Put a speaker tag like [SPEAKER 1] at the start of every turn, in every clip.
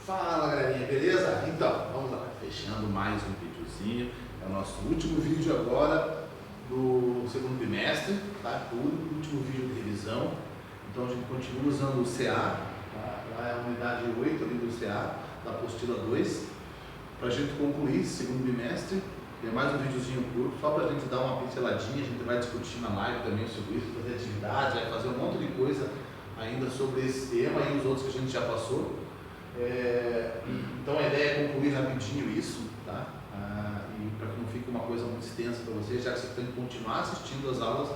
[SPEAKER 1] Fala galerinha, beleza? Então, vamos lá, fechando mais um videozinho. É o nosso último vídeo agora do segundo bimestre, tá? O último vídeo de revisão. Então a gente continua usando o CA, tá? Lá é a unidade 8 ali do CA, da apostila 2, para a gente concluir esse segundo bimestre. É mais um videozinho curto, só para a gente dar uma pinceladinha. A gente vai discutir na live também sobre isso, fazer atividades, vai fazer um monte de coisa ainda sobre esse tema e os outros que a gente já passou. Então a ideia é concluir rapidinho isso, tá? E para que não fique uma coisa muito extensa para vocês, já que você tem que continuar assistindo as aulas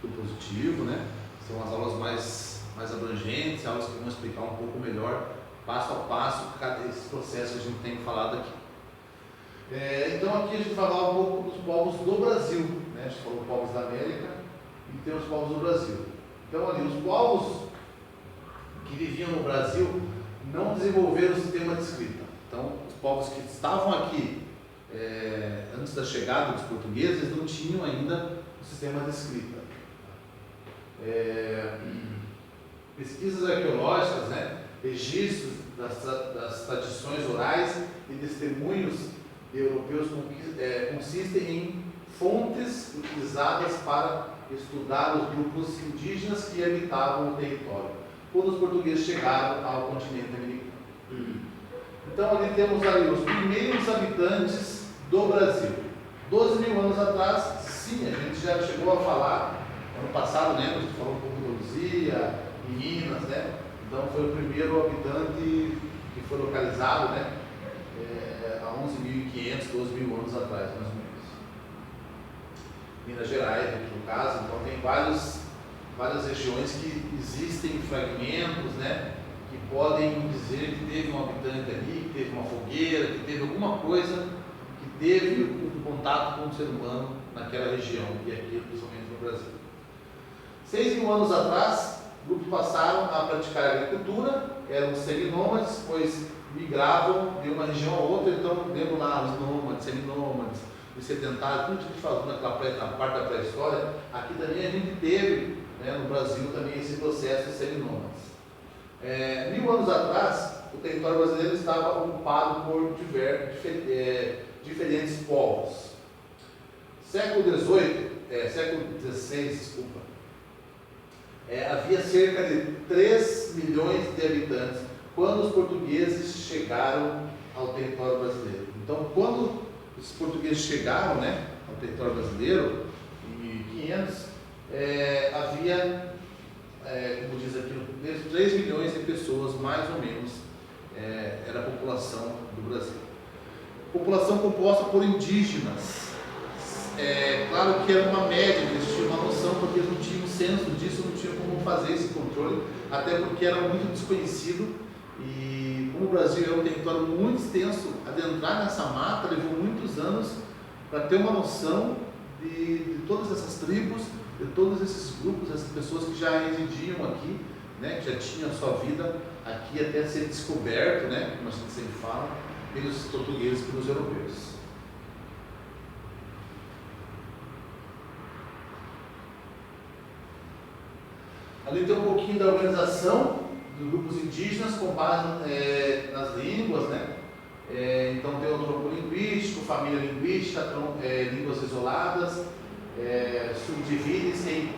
[SPEAKER 1] do positivo, né? São as aulas mais abrangentes, aulas que vão explicar um pouco melhor, passo a passo, cada esse processo que a gente tem falado aqui. Então aqui a gente vai falar um pouco dos povos do Brasil, né? A gente falou povos da América e tem os povos do Brasil. Então ali, os povos que viviam no Brasil não desenvolveram o sistema de escrita. Então, os povos que estavam aqui antes da chegada dos portugueses não tinham ainda o sistema de escrita. Pesquisas arqueológicas, né, registros das tradições orais e testemunhos europeus consistem em fontes utilizadas para estudar os grupos indígenas que habitavam o território quando os portugueses chegaram ao continente americano. Então ali temos ali os primeiros habitantes do Brasil. 12 mil anos atrás, sim, a gente já chegou a falar, ano passado, lembra, a gente falou um pouco de Luzia, em Minas, né? Então foi o primeiro habitante que foi localizado, né? Há 11.500, 12 mil anos atrás, mais ou menos. Minas Gerais, no caso, então tem várias regiões que existem fragmentos, né, que podem dizer que teve um habitante ali, que teve uma fogueira, que teve alguma coisa que teve um contato com o ser humano naquela região, e aqui principalmente no Brasil. 6 mil anos atrás, grupos passaram a praticar agricultura, eram seminômades, pois migravam de uma região a outra, então lembro lá os nômades, seminômades, os sedentários, tudo que a gente falou na parte da pré-história. Aqui também a gente teve, né, no Brasil também esse processo de seminômades. 1000 anos atrás, o território brasileiro estava ocupado por diferentes povos. Século XVI, desculpa, havia cerca de 3 milhões de habitantes quando os portugueses chegaram ao território brasileiro. Então, quando os portugueses chegaram, né, ao território brasileiro, em 1500, havia, como diz aqui, 3 milhões de pessoas, mais ou menos, era a população do Brasil. População composta por indígenas. Claro que era uma média, eles tinham uma noção, porque eles não tinham censo disso, não tinham como fazer esse controle, até porque era muito desconhecido. E como o Brasil é um território muito extenso, adentrar nessa mata levou muitos anos para ter uma noção de todas essas tribos, de todos esses grupos, essas pessoas que já residiam aqui, né, que já tinham a sua vida aqui até ser descoberto, né, como a gente sempre fala, pelos portugueses e pelos europeus. Ali tem um pouquinho da organização dos grupos indígenas com base nas línguas, né? Então tem o tronco linguístico, família linguística, línguas isoladas, subdividem-se em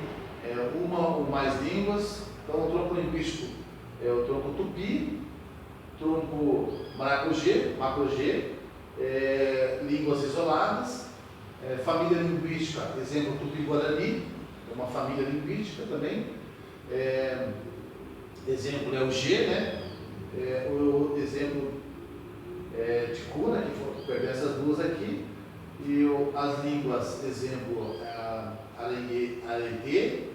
[SPEAKER 1] uma ou mais línguas. Então o tronco linguístico é o tronco tupi, tronco macro-G, línguas isoladas, família linguística, exemplo tupi-guarani, é uma família linguística também. Exemplo é o G, né? O exemplo Ticuna, que pertence essas duas aqui, e as línguas, exemplo Areie,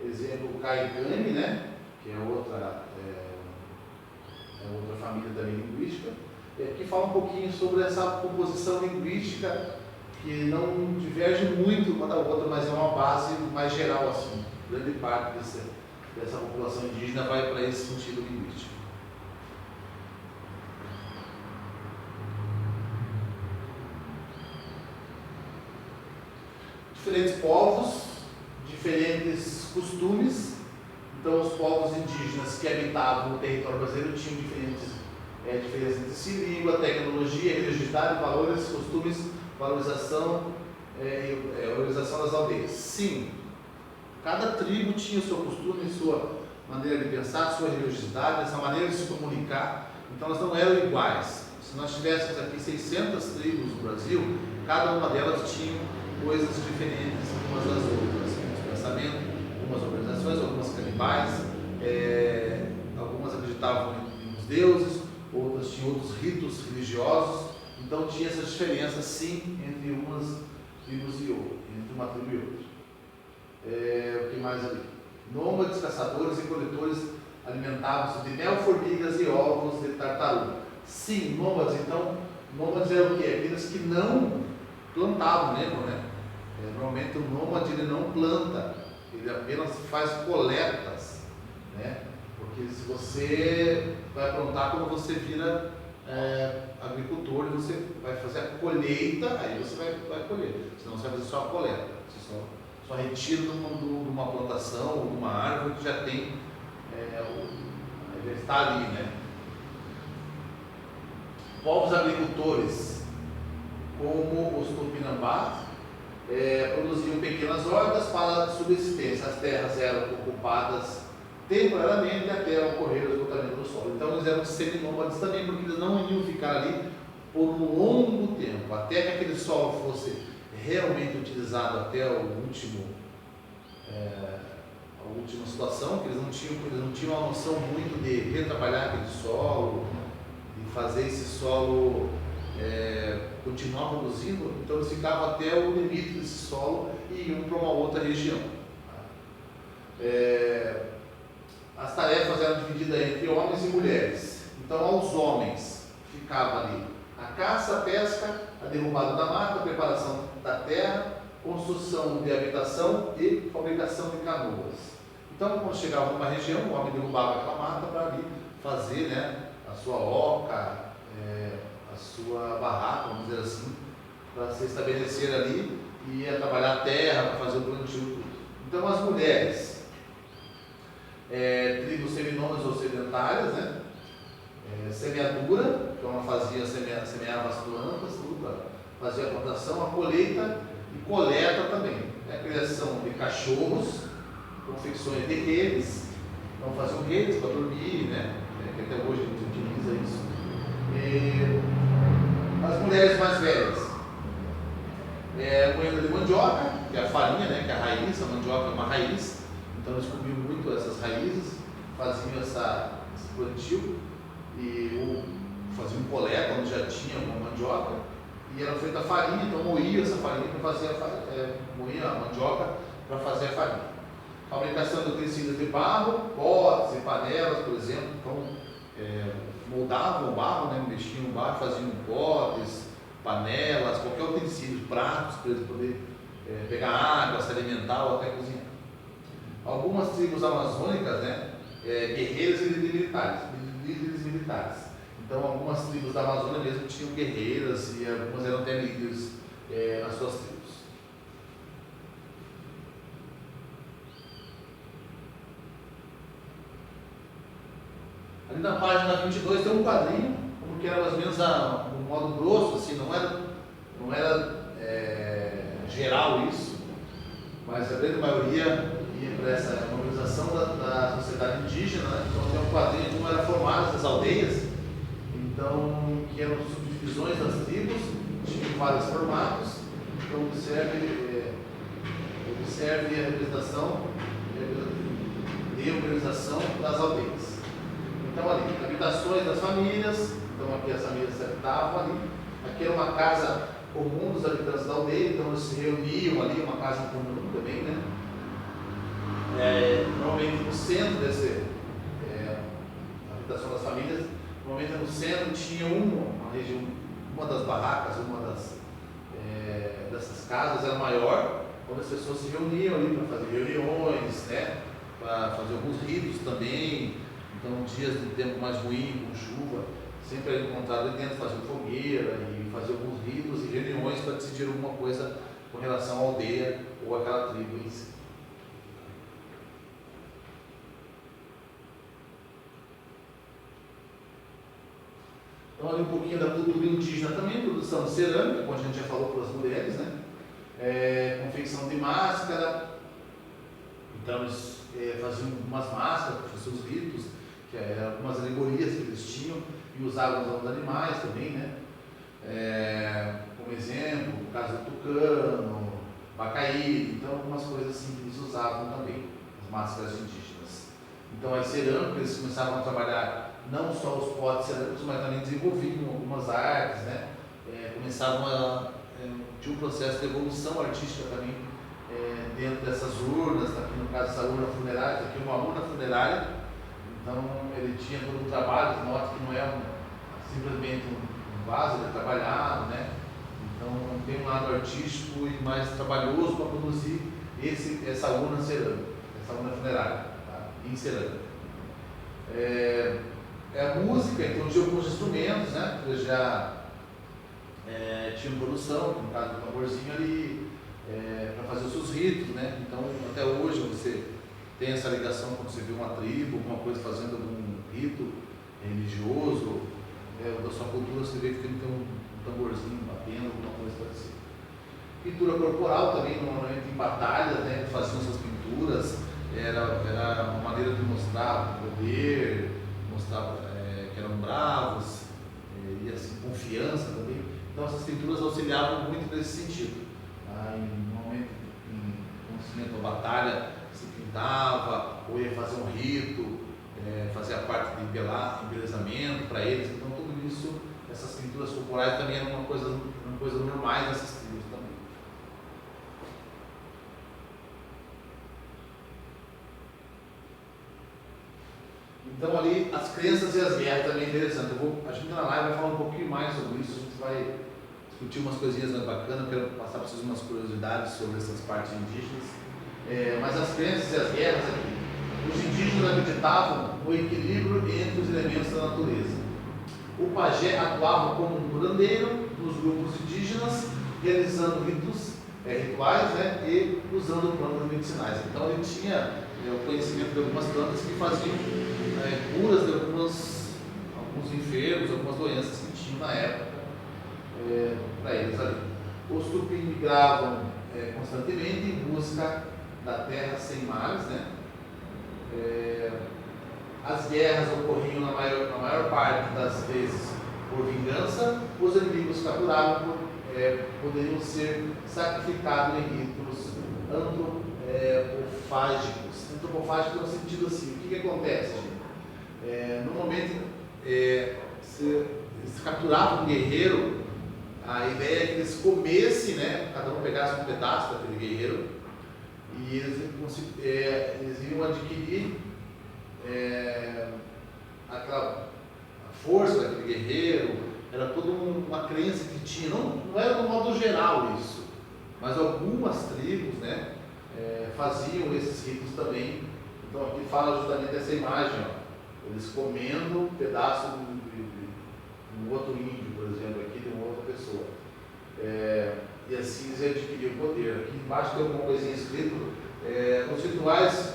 [SPEAKER 1] exemplo Caicane, né? Que é outra família também linguística, que fala um pouquinho sobre essa composição linguística que não diverge muito uma da outra, mas é uma base mais geral assim. Grande parte dessa população indígena vai para esse sentido linguístico. Diferentes povos, diferentes costumes. Então, os povos indígenas que habitavam o território brasileiro tinham diferenças entre si, língua, tecnologia, religiosidade, valores, costumes, valorização das aldeias. Sim, cada tribo tinha o seu costume, sua maneira de pensar, sua religiosidade, essa maneira de se comunicar. Então, elas não eram iguais. Se nós tivéssemos aqui 600 tribos no Brasil, cada uma delas tinha coisas diferentes umas das outras. Alguns pensamentos, algumas organizações, algumas canibais, algumas acreditavam em deuses, outras tinham outros ritos religiosos. Então tinha essas diferenças sim entre umas tribos e outras, entre uma tribo e outra. O que mais ali? Nômades, caçadores e coletores alimentavam-se de mel, formigas e ovos de tartaruga. Sim, nômades. Então, nômades eram o quê? Aqueles que não plantavam mesmo, né? Normalmente o nômade ele não planta, ele apenas faz coletas, né? Porque se você vai plantar, quando você vira agricultor, você vai fazer a colheita, aí você vai colher. Senão você vai fazer só a coleta, você só retira de uma plantação ou de uma árvore que já tem, ele está ali, né? Povos agricultores, como os Tupinambás, produziam pequenas hortas para subsistência. As terras eram ocupadas temporariamente até ocorrer o esgotamento do solo. Então eles eram seminômades também, porque eles não iam ficar ali por um longo tempo, até que aquele solo fosse realmente utilizado até a última situação, que eles não tinham uma noção muito de retrabalhar aquele solo, de fazer esse solo continuar produzindo. Então eles ficavam até o limite desse solo e iam para uma outra região. As tarefas eram divididas entre homens e mulheres. Então, aos homens ficava ali a caça, a pesca, a derrubada da mata, a preparação da terra, construção de habitação e fabricação de canoas. Então, quando chegava numa região, o homem derrubava aquela mata para ali fazer, né, a sua oca, a sua barraca, vamos dizer assim, para se estabelecer ali e ia trabalhar a terra para fazer o plantio tudo. Então, as mulheres, tribos seminômades ou sedentárias, né? Semeadura, então ela semeava as plantas, tudo, fazia a plantação, a colheita e coleta também. A criação de cachorros, confecções de redes, então faziam redes para dormir, né? Que até hoje a gente utiliza isso. As mulheres mais velhas, moeda de mandioca, que é a farinha, né? Que é a raiz, a mandioca é uma raiz. Então eles comiam muito essas raízes, faziam esse plantio e faziam coleta onde já tinha uma mandioca e era feita a farinha, então moía essa farinha para fazer moía a mandioca para fazer a farinha. Fabricação de utensílios de barro, potes e panelas, por exemplo. Então moldavam o barro, né? Mexiam no barro, faziam potes, panelas, qualquer utensílio, pratos para eles poderem pegar água, se alimentar ou até cozinhar. Algumas tribos amazônicas, né, guerreiros e líderes militares. Então, algumas tribos da Amazônia mesmo tinham guerreiras e algumas eram até líderes nas suas tribos. Ali na página 22 tem um quadrinho, como que era mais ou menos um modo grosso, assim, não era geral isso, mas a grande maioria ia para essa organização da sociedade indígena, né? Então tem um quadrinho de como eram formadas as aldeias, então que eram subdivisões das tribos, tinham vários formatos. Então observe a representação e organização das aldeias. Então ali, habitações das famílias, então aqui as famílias se habitavam ali, aqui era uma casa comum dos habitantes da aldeia, então eles se reuniam ali, uma casa comum também, né? Normalmente no centro dessa habitação das famílias, normalmente no centro tinha uma região, uma das barracas, dessas casas era maior, onde as pessoas se reuniam ali para fazer reuniões, né, para fazer alguns ritos também. Então, dias de tempo mais ruim, com chuva, sempre era encontrado ali dentro, fazer fogueira e fazer alguns ritos e reuniões para decidir alguma coisa com relação à aldeia ou àquela tribo em si. Então ali um pouquinho da cultura indígena também, produção de cerâmica, como a gente já falou para as mulheres, né? Confecção de máscara. Então eles faziam umas máscaras para os seus ritos, que eram algumas alegorias que eles tinham, e usavam os animais também, né? Como exemplo, o caso do tucano, bacaí, então algumas coisas assim que eles usavam também, as máscaras indígenas. Então as cerâmicas, eles começavam a trabalhar não só os potes cerâmicos, mas também desenvolviam algumas artes, né? Tinha um processo de evolução artística também dentro dessas urnas, aqui no caso essa urna funerária, aqui uma urna funerária, então ele tinha todo um trabalho, nota que não é simplesmente um vaso, ele é trabalhado, né? Então tem um lado artístico e mais trabalhoso para produzir essa urna cerâmica, essa urna funerária, tá? Em cerâmica. A música, então tinha alguns instrumentos, né? Eles já tinham produção, no caso do tamborzinho ali, para fazer os seus ritos, né? Então até hoje você tem essa ligação quando você vê uma tribo, alguma coisa fazendo algum rito religioso, da sua cultura, você vê que tem que ter um tamborzinho batendo, alguma coisa parecida. Pintura corporal também, normalmente em batalhas, né? Eles faziam essas pinturas, era uma maneira de mostrar poder, mostrar que eram bravos, e assim, confiança também. Então essas pinturas auxiliavam muito nesse sentido. Normalmente em conhecimento da batalha se pintava, ou ia fazer um rito, fazia parte de embelezamento para eles. Então tudo isso, essas pinturas corporais também eram uma coisa normais nessas tribos também. Então ali as crenças e as guerras também é interessante. A gente na live vai falar um pouquinho mais sobre isso, a gente vai discutir umas coisinhas mais bacanas, eu quero passar para vocês umas curiosidades sobre essas partes indígenas. Mas as crenças e as guerras aqui, os indígenas acreditavam no equilíbrio entre os elementos da natureza. O pajé atuava como um curandeiro nos grupos indígenas, realizando rituais, né, e usando plantas medicinais. Então ele tinha o conhecimento de algumas plantas que faziam curas de alguns enfermos, algumas doenças que tinham na época para eles ali. Os tupi migravam constantemente em busca da terra sem males, né? As guerras ocorriam na maior parte das vezes por vingança. Os inimigos capturados poderiam ser sacrificados em ritos antropofágicos. Antropofágico no sentido assim, o que acontece? Normalmente se capturavam um guerreiro, a ideia é que eles comessem, né? Cada um pegasse um pedaço daquele guerreiro e eles iam adquirir aquela força daquele guerreiro. Era toda uma crença que tinha, não era no modo geral isso, mas algumas tribos, né, faziam esses ritos também. Então aqui fala justamente dessa imagem, ó, eles comendo um pedaço de um outro índio, por exemplo, aqui de uma outra pessoa. E assim eles adquiriam poder. Aqui embaixo tem alguma coisinha escrita. Os rituais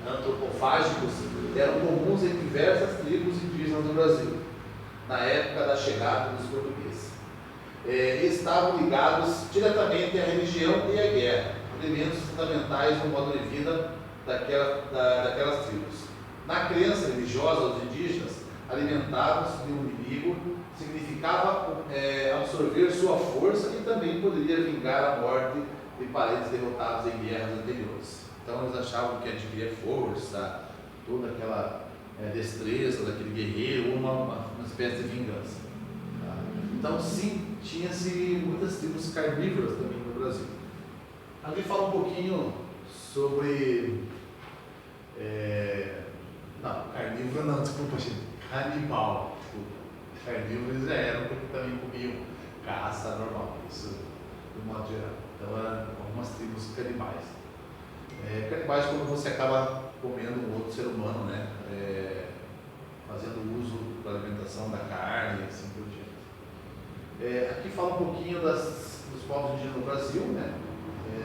[SPEAKER 1] antropofágicos eram comuns em diversas tribos indígenas do Brasil, na época da chegada dos portugueses. Estavam ligados diretamente à religião e à guerra, elementos fundamentais no modo de vida daquelas tribos. Na crença religiosa dos indígenas, alimentados de um inimigo significava absorver sua força e também poderia vingar a morte de parentes derrotados em guerras anteriores. Então eles achavam que adquiria força, toda aquela destreza daquele guerreiro, uma espécie de vingança. Tá? Então sim, tinha-se muitas tribos carnívoras também no Brasil. Aqui fala um pouquinho sobre... carnívoro não, desculpa gente, canibal. Carnívoros já eram porque também comiam caça normal, isso de modo geral. Então eram algumas tribos canibais. Canibais quando você acaba comendo um outro ser humano, né? Fazendo uso da alimentação da carne e assim por diante. Aqui fala um pouquinho dos povos indígenas no Brasil, né?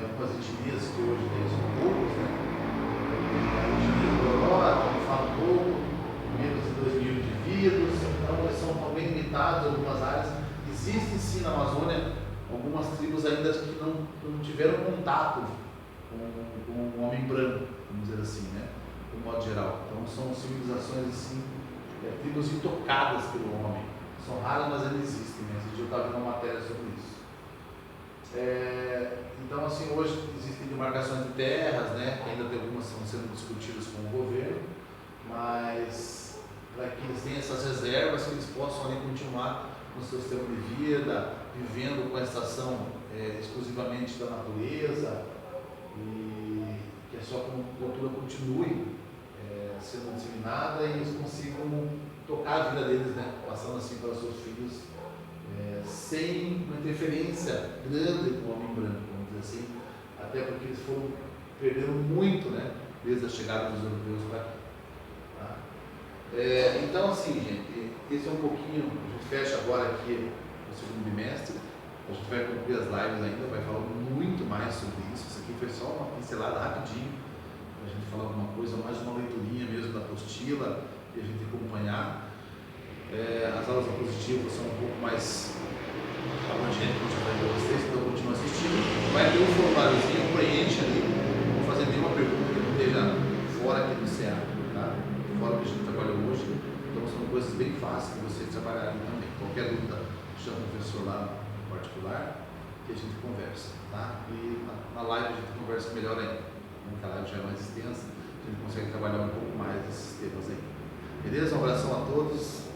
[SPEAKER 1] Algumas etnias que hoje tem são poucos, né? A etnia do Aurora, fala um pouco, menos de 2.000 indivíduos, então eles são bem limitados em algumas áreas. Existem sim na Amazônia algumas tribos ainda que não tiveram contato com o homem branco, vamos dizer assim, né? De um modo geral. Então são civilizações assim, tribos intocadas pelo homem. São raras, mas elas existem, né? Esse dia eu estava vendo uma matéria sobre isso. Então assim, hoje existem demarcações de terras, né? Que ainda tem algumas que estão sendo discutidas com o governo, mas para que eles tenham essas reservas, que eles possam ali continuar no seu sistema de vida, vivendo com a estação exclusivamente da natureza, e que a sua cultura continue sendo disseminada e eles consigam tocar a vida deles, né? Passando assim para os seus filhos, sem uma interferência grande com o homem branco, vamos dizer assim, até porque eles foram perdendo muito, né? Desde a chegada dos europeus para aqui. Tá? Então assim, gente, esse é um pouquinho, a gente fecha agora aqui o segundo bimestre, a gente vai concluir as lives ainda, vai falar muito mais sobre isso. Isso aqui foi só uma pincelada rapidinho, para a gente falar alguma coisa, mais uma leiturinha mesmo da apostila e a gente acompanhar. As aulas diapositivas são um pouco mais abrangentes, como eu falei para vocês, então continuam assistindo. Vai ter um formuláriozinho, preenche ali, não vou fazer nenhuma pergunta que não esteja fora aqui do CA, tá? Fora que a gente trabalhou hoje. Então são coisas bem fáceis de vocês trabalharem também. Qualquer dúvida, chama o professor lá no particular, que a gente conversa, tá? E na live a gente conversa melhor ainda. Porque a live já é mais extensa, a gente consegue trabalhar um pouco mais esses temas aí. Beleza? Um abração a todos.